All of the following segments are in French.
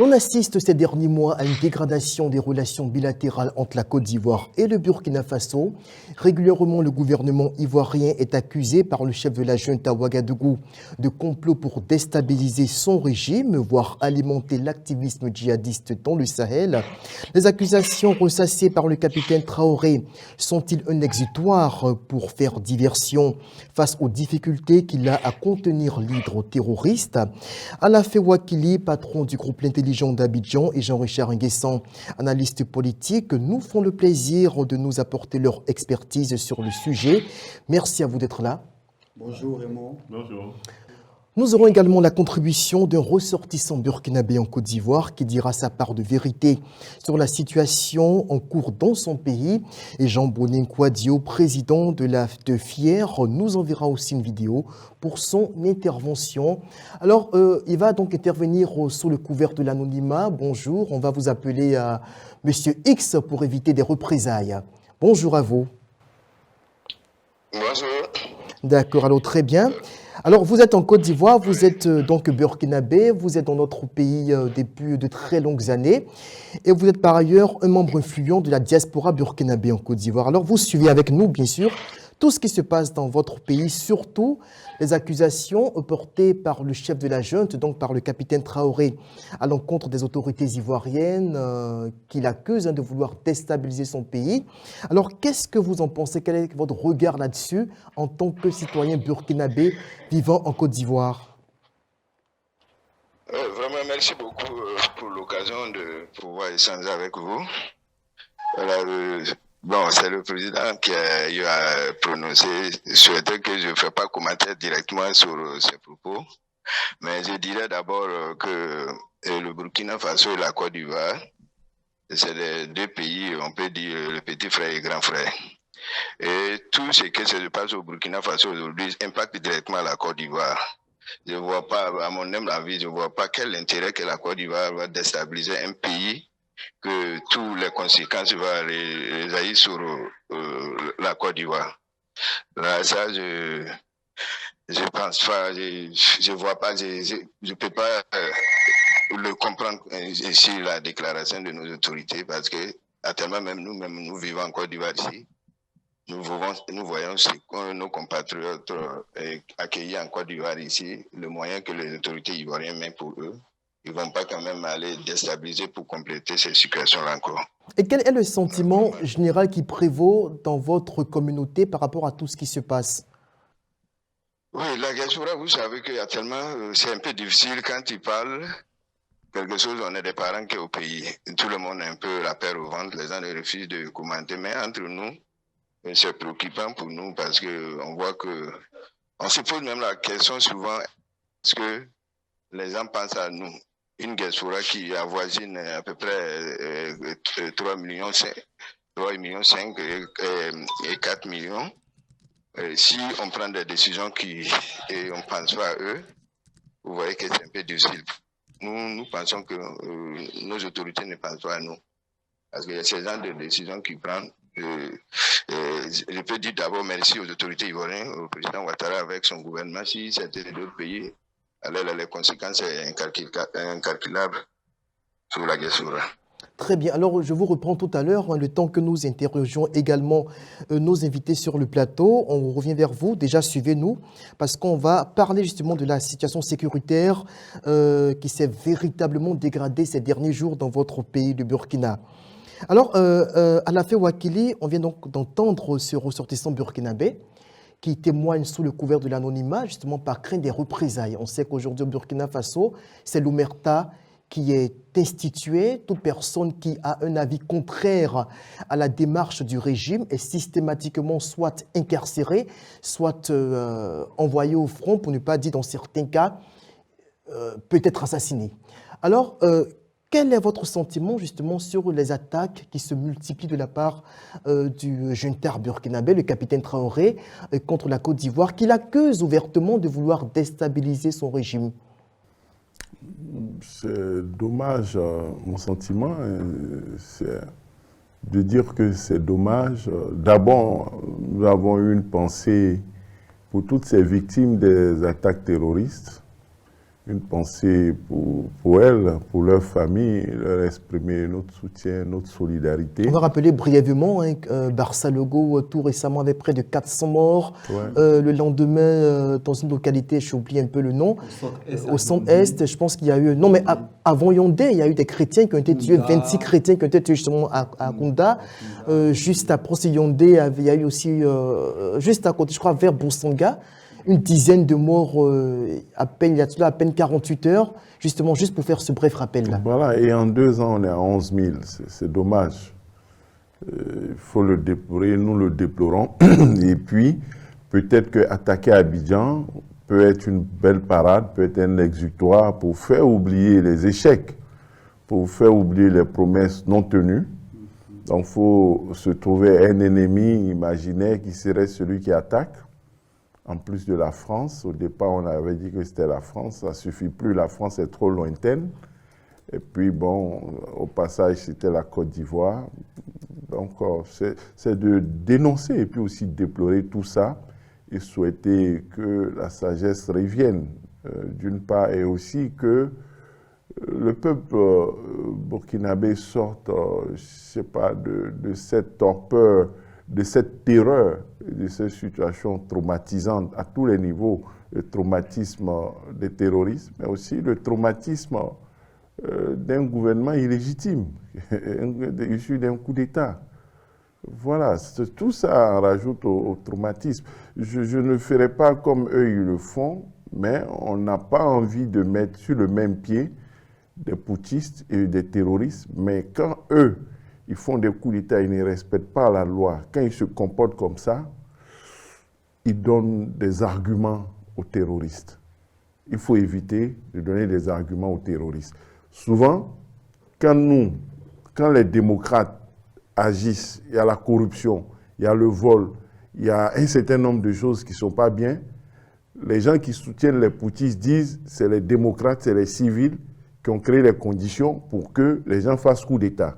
On assiste ces derniers mois à une dégradation des relations bilatérales entre la Côte d'Ivoire et le Burkina Faso. Régulièrement, le gouvernement ivoirien est accusé par le chef de la junte à Ouagadougou de complot pour déstabiliser son régime, voire alimenter l'activisme djihadiste dans le Sahel. Les accusations ressassées par le capitaine Traoré sont-ils un exutoire pour faire diversion face aux difficultés qu'il a à contenir l'hydre terroriste? Alafé Ouakili, patron du groupe L'Intelligence d'Abidjan, et Jean-Richard Nguessan, analyste politique, nous font le plaisir de nous apporter leur expertise sur le sujet. Merci à vous d'être là. Bonjour Raymond. Bonjour. Nous aurons également la contribution d'un ressortissant burkinabé en Côte d'Ivoire qui dira sa part de vérité sur la situation en cours dans son pays. Et Jean Bonin Kouadio, président de la FIER, nous enverra aussi une vidéo pour son intervention. Alors, il va donc intervenir sous le couvert de l'anonymat. Bonjour, on va vous appeler Monsieur X pour éviter des représailles. Bonjour à vous. Bonjour. D'accord, alors très bien. Alors, vous êtes en Côte d'Ivoire, vous êtes donc burkinabé, vous êtes dans notre pays depuis de très longues années et vous êtes par ailleurs un membre influent de la diaspora burkinabé en Côte d'Ivoire. Alors, vous suivez avec nous, bien sûr, tout ce qui se passe dans votre pays, surtout les accusations portées par le chef de la junte, donc par le capitaine Traoré, à l'encontre des autorités ivoiriennes qu'il accuse de vouloir déstabiliser son pays. Alors, qu'est-ce que vous en pensez? Quel est votre regard là-dessus en tant que citoyen burkinabé vivant en Côte d'Ivoire? Vraiment, merci beaucoup pour l'occasion de pouvoir échanger avec vous. Alors, bon, c'est le président qui a prononcé, souhaitait que je ne fasse pas commentaire directement sur ses propos, mais je dirais d'abord que le Burkina Faso et la Côte d'Ivoire, c'est les deux pays, on peut dire, le petit frère et le grand frère. Et tout ce qui se passe au Burkina Faso aujourd'hui impacte directement la Côte d'Ivoire. Je ne vois pas, à mon humble avis, je ne vois pas quel intérêt que la Côte d'Ivoire va déstabiliser un pays, que toutes les conséquences vont résaillir sur la Côte d'Ivoire. Là, ça, je pense pas, je vois pas, je peux pas le comprendre ici, la déclaration de nos autorités, parce que actuellement, même nous vivons en Côte d'Ivoire ici. Nous voyons nos compatriotes accueillis en Côte d'Ivoire ici, le moyen que les autorités ivoiriennes mettent pour eux. Ils ne vont pas quand même aller déstabiliser pour compléter ces situations-là encore. Et quel est le sentiment général qui prévaut dans votre communauté par rapport à tout ce qui se passe? Oui, la diaspora, vous savez qu'actuellement, c'est un peu difficile quand ils parlent. Quelque chose, on est des parents qui sont au pays. Tout le monde a un peu la peur au ventre, les gens refusent de commenter. Mais entre nous, c'est préoccupant pour nous parce qu'on voit que, on se pose même la question souvent, est-ce que les gens pensent à nous? Une diaspora qui avoisine à peu près 3 millions 5 et 4 millions. Si on prend des décisions et on ne pense pas à eux, vous voyez que c'est un peu difficile. Nous pensons que nos autorités ne pensent pas à nous. Parce qu'il y a ces gens de décisions qui prennent. Je peux dire d'abord merci aux autorités ivoiriennes, au président Ouattara avec son gouvernement. Si c'était d'autres pays, alors les conséquences sont incalculables sur la diaspora. Très bien. Alors, je vous reprends tout à l'heure, le temps que nous interrogeons également nos invités sur le plateau. On revient vers vous. Déjà, suivez-nous, parce qu'on va parler justement de la situation sécuritaire qui s'est véritablement dégradée ces derniers jours dans votre pays, le Burkina. Alors, Alafé Ouakili, on vient donc d'entendre ce ressortissant burkinabé qui témoigne sous le couvert de l'anonymat, justement par crainte des représailles. On sait qu'aujourd'hui au Burkina Faso, c'est l'omerta qui est institué. Toute personne qui a un avis contraire à la démarche du régime est systématiquement soit incarcérée, soit envoyée au front, pour ne pas dire dans certains cas, peut-être assassinée. Alors, quel est votre sentiment justement sur les attaques qui se multiplient de la part du junta burkinabé, le capitaine Traoré, contre la Côte d'Ivoire, qui l'accuse ouvertement de vouloir déstabiliser son régime? C'est dommage, mon sentiment, c'est de dire que c'est dommage. D'abord, nous avons eu une pensée pour toutes ces victimes des attaques terroristes. une pensée pour elles, pour leur famille, leur exprimer notre soutien, notre solidarité. On va rappeler brièvement Barça Logo tout récemment avait près de 400 morts. Ouais. Le lendemain, dans une localité, j'ai oublié un peu le nom, au centre-est, je pense qu'il y a eu... Non, mais avant Yaoundé, il y a eu des chrétiens qui ont été tués, 26 chrétiens qui ont été tués justement à Kounda. Juste après Yaoundé, il y a eu aussi, juste à côté, je crois, vers Boussanga, une dizaine de morts à peine, il y a à peine 48 heures, justement, juste pour faire ce bref rappel-là. Voilà, et en 2 ans, on est à 11 000. C'est dommage. Il faut le déplorer, nous le déplorons. Et puis, peut-être qu'attaquer Abidjan peut être une belle parade, peut être un exutoire pour faire oublier les échecs, pour faire oublier les promesses non tenues. Donc, il faut se trouver un ennemi imaginaire qui serait celui qui attaque. En plus de la France, au départ, on avait dit que c'était la France. Ça ne suffit plus, la France est trop lointaine. Et puis, bon, au passage, c'était la Côte d'Ivoire. Donc, c'est de dénoncer et puis aussi de déplorer tout ça et souhaiter que la sagesse revienne, d'une part, et aussi que le peuple burkinabé sorte, je ne sais pas, de cette torpeur, de cette terreur, de cette situation traumatisante à tous les niveaux, le traumatisme des terroristes, mais aussi le traumatisme d'un gouvernement illégitime, issu d'un coup d'État. Voilà, tout ça rajoute au traumatisme. Je ne ferai pas comme eux, ils le font, mais on n'a pas envie de mettre sur le même pied des putschistes et des terroristes, mais quand eux, ils font des coups d'État, ils ne respectent pas la loi. Quand ils se comportent comme ça, ils donnent des arguments aux terroristes. Il faut éviter de donner des arguments aux terroristes. Souvent, quand les démocrates agissent, il y a la corruption, il y a le vol, il y a un certain nombre de choses qui ne sont pas bien, les gens qui soutiennent les putschistes disent que c'est les démocrates, c'est les civils qui ont créé les conditions pour que les gens fassent coup d'État.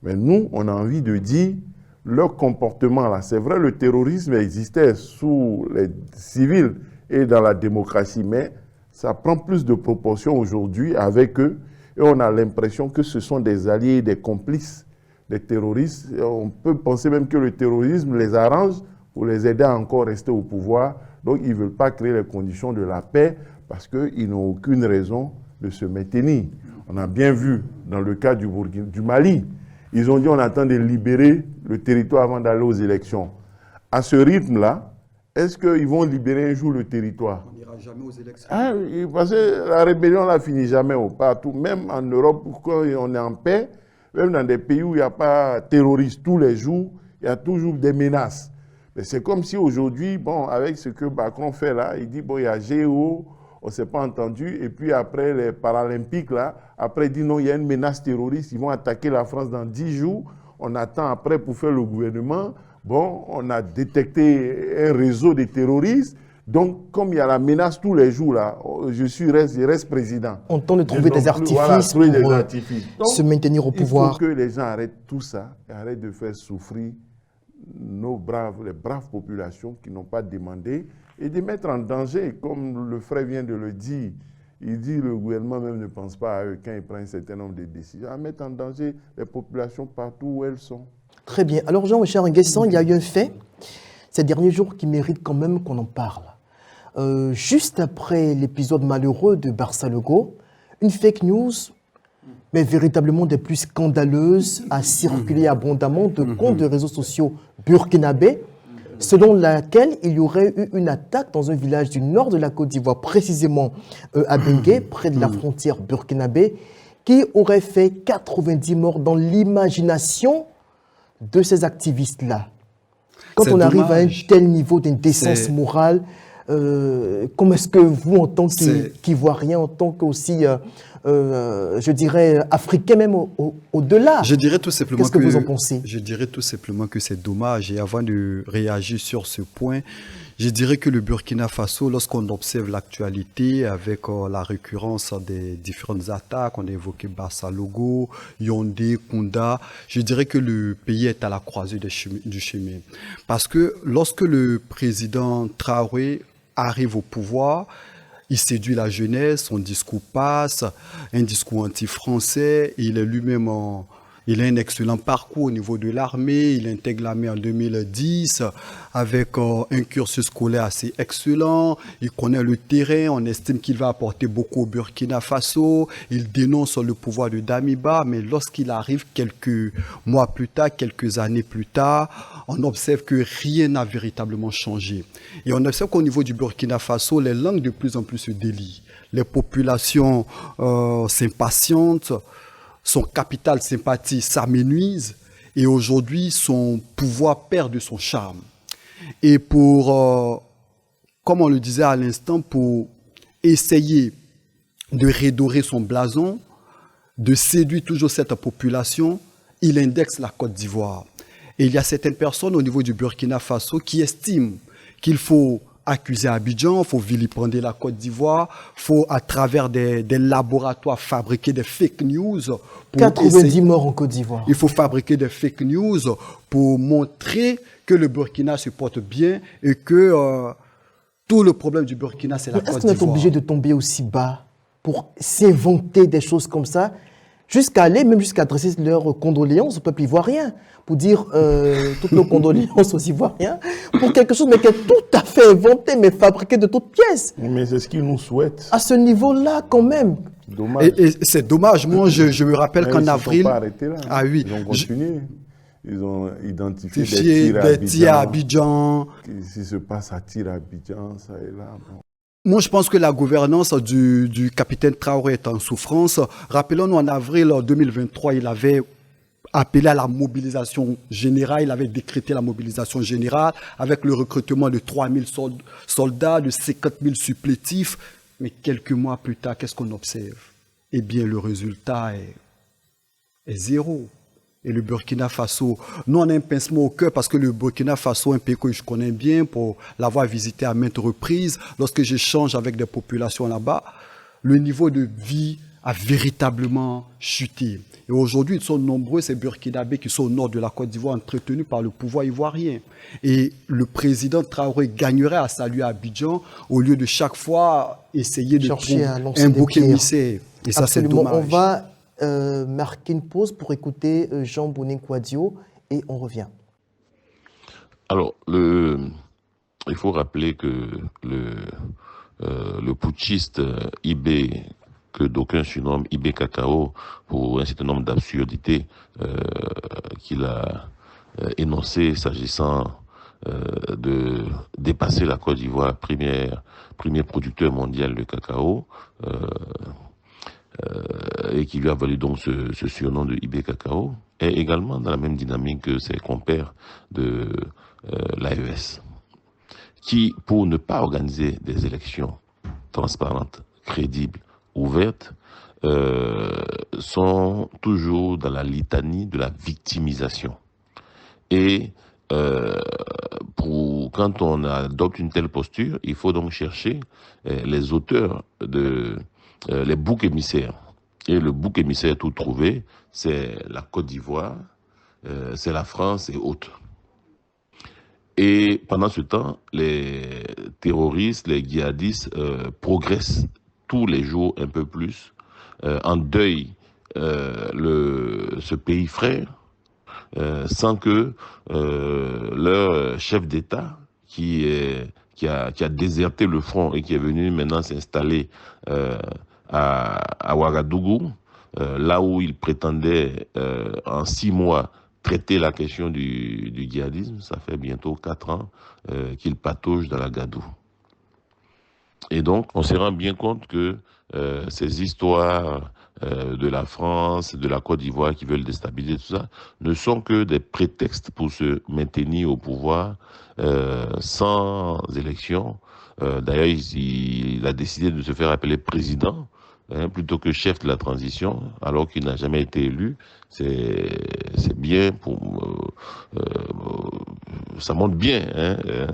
Mais nous, on a envie de dire, leur comportement là, c'est vrai, le terrorisme existait sous les civils et dans la démocratie, mais ça prend plus de proportions aujourd'hui avec eux, et on a l'impression que ce sont des alliés, des complices des terroristes. Et on peut penser même que le terrorisme les arrange pour les aider à encore rester au pouvoir. Donc, ils ne veulent pas créer les conditions de la paix parce qu'ils n'ont aucune raison de se maintenir. On a bien vu dans le cas du Mali, ils ont dit on attend de libérer le territoire avant d'aller aux élections. À ce rythme-là, est-ce qu'ils vont libérer un jour le territoire? On n'ira jamais aux élections. Ah, parce que la rébellion ne finit jamais partout. Même en Europe, quand on est en paix, même dans des pays où il n'y a pas de terroristes tous les jours, il y a toujours des menaces. Mais c'est comme si aujourd'hui, bon, avec ce que Macron fait là, il dit, bon, il y a GO, on ne s'est pas entendu, et puis après les Paralympiques là, après il dit non, il y a une menace terroriste, ils vont attaquer la France dans 10 jours, on attend après pour faire le gouvernement, bon, on a détecté un réseau de terroristes, donc comme il y a la menace tous les jours là, je reste président. On tente de trouver des artifices pour Donc, se maintenir au pouvoir. Il faut que les gens arrêtent tout ça, et arrêtent de faire souffrir les braves populations qui n'ont pas demandé, et de mettre en danger, comme le frère vient de le dire. Il dit que le gouvernement même ne pense pas à eux quand il prend un certain nombre de décisions, à mettre en danger les populations partout où elles sont. Très bien. Alors Jean-Richard Nguessan, il y a eu un fait ces derniers jours qui mérite quand même qu'on en parle. Juste après l'épisode malheureux de Barça Logo, une fake news, mais véritablement des plus scandaleuses, a circulé abondamment de comptes de réseaux sociaux burkinabés, selon laquelle il y aurait eu une attaque dans un village du nord de la Côte d'Ivoire, précisément à Bengué, près de la frontière burkinabé, qui aurait fait 90 morts dans l'imagination de ces activistes-là. Quand on arrive à un tel niveau d'indécence morale, comment est-ce que vous, en tant qu'Ivoirien, en tant qu'aussi, je dirais, Africain même au-delà, je dirais tout simplement qu'est-ce que vous en pensez? Je dirais tout simplement que c'est dommage. Et avant de réagir sur ce point, je dirais que le Burkina Faso, lorsqu'on observe l'actualité avec la récurrence des différentes attaques, on a évoqué Barça Logo, Yaoundé, Kounda, je dirais que le pays est à la croisée du chemin. Parce que lorsque le président Traoré arrive au pouvoir, il séduit la jeunesse, son discours passe, un discours anti-français, il est lui-même il a un excellent parcours au niveau de l'armée, il intègre l'armée en 2010 avec un cursus scolaire assez excellent, il connaît le terrain, on estime qu'il va apporter beaucoup au Burkina Faso, il dénonce le pouvoir de Damiba, mais lorsqu'il arrive quelques mois plus tard, quelques années plus tard, on observe que rien n'a véritablement changé. Et on observe qu'au niveau du Burkina Faso, les langues de plus en plus se délient. Les populations s'impatientent, son capital sympathie s'amenuise et aujourd'hui son pouvoir perd de son charme. Et pour, comme on le disait à l'instant, pour essayer de redorer son blason, de séduire toujours cette population, il indexe la Côte d'Ivoire. Et il y a certaines personnes au niveau du Burkina Faso qui estiment qu'il faut accuser Abidjan, il faut vilipender la Côte d'Ivoire, il faut à travers des laboratoires fabriquer des fake news. 90 morts en Côte d'Ivoire. Il faut fabriquer des fake news pour montrer que le Burkina se porte bien et que tout le problème du Burkina, c'est la Côte d'Ivoire. Est-ce qu'on est obligé de tomber aussi bas pour s'inventer des choses comme ça, jusqu'à aller, même jusqu'à adresser leurs condoléances au peuple ivoirien, pour dire toutes nos condoléances aux Ivoiriens, pour quelque chose mais qui est tout à fait inventé, mais fabriqué de toutes pièces. Mais c'est ce qu'ils nous souhaitent. À ce niveau-là, quand même. Dommage. Et c'est dommage. Moi, je me rappelle qu'en avril... Ils ne sont pas arrêtés là. Ah oui. Ils ont continué. Ils ont identifié des tirs à Abidjan. Ce qui se passe à tir à Abidjan, ça et là. Bon. Moi, je pense que la gouvernance du capitaine Traoré est en souffrance. Rappelons-nous, en avril 2023, il avait appelé à la mobilisation générale, il avait décrété la mobilisation générale avec le recrutement de 3000 soldats, de 50 000 supplétifs. Mais quelques mois plus tard, qu'est-ce qu'on observe? Eh bien, le résultat est zéro. Et le Burkina Faso, nous on a un pincement au cœur parce que le Burkina Faso, un pays que je connais bien pour l'avoir visité à maintes reprises, lorsque j'échange avec des populations là-bas, le niveau de vie a véritablement chuté. Et aujourd'hui, ils sont nombreux, ces Burkinabés qui sont au nord de la Côte d'Ivoire, entretenus par le pouvoir ivoirien. Et le président Traoré gagnerait à saluer Abidjan au lieu de chaque fois essayer de trouver un bouc émissaire. Et ça, c'est dommage. On va marquer une pause pour écouter Jean Bonin-Kouadio et on revient. Alors, il faut rappeler que le putschiste Ibé, que d'aucuns surnomment Ibé Cacao, pour un certain nombre d'absurdités qu'il a énoncées s'agissant de dépasser la Côte d'Ivoire, premier producteur mondial de cacao, et qui lui a valu donc ce surnom de Ibé Cacao, est également dans la même dynamique que ses compères de l'AES, qui, pour ne pas organiser des élections transparentes, crédibles, ouvertes, sont toujours dans la litanie de la victimisation. Et quand on adopte une telle posture, il faut donc chercher les auteurs les boucs émissaires. Et le bouc émissaire tout trouvé, c'est la Côte d'Ivoire, c'est la France et autres. Et pendant ce temps, les terroristes, les djihadistes progressent tous les jours un peu plus, endeuillent ce pays frère, sans que leur chef d'État, qui a déserté le front et qui est venu maintenant s'installer à Ouagadougou, là où il prétendait en 6 mois traiter la question du djihadisme. Ça fait bientôt 4 ans qu'il patauge dans la gadoue. Et donc, on se rend bien compte que ces histoires de la France, de la Côte d'Ivoire qui veulent déstabiliser tout ça, ne sont que des prétextes pour se maintenir au pouvoir sans élection. D'ailleurs, il a décidé de se faire appeler président, plutôt que chef de la transition, alors qu'il n'a jamais été élu. C'est bien ça montre bien,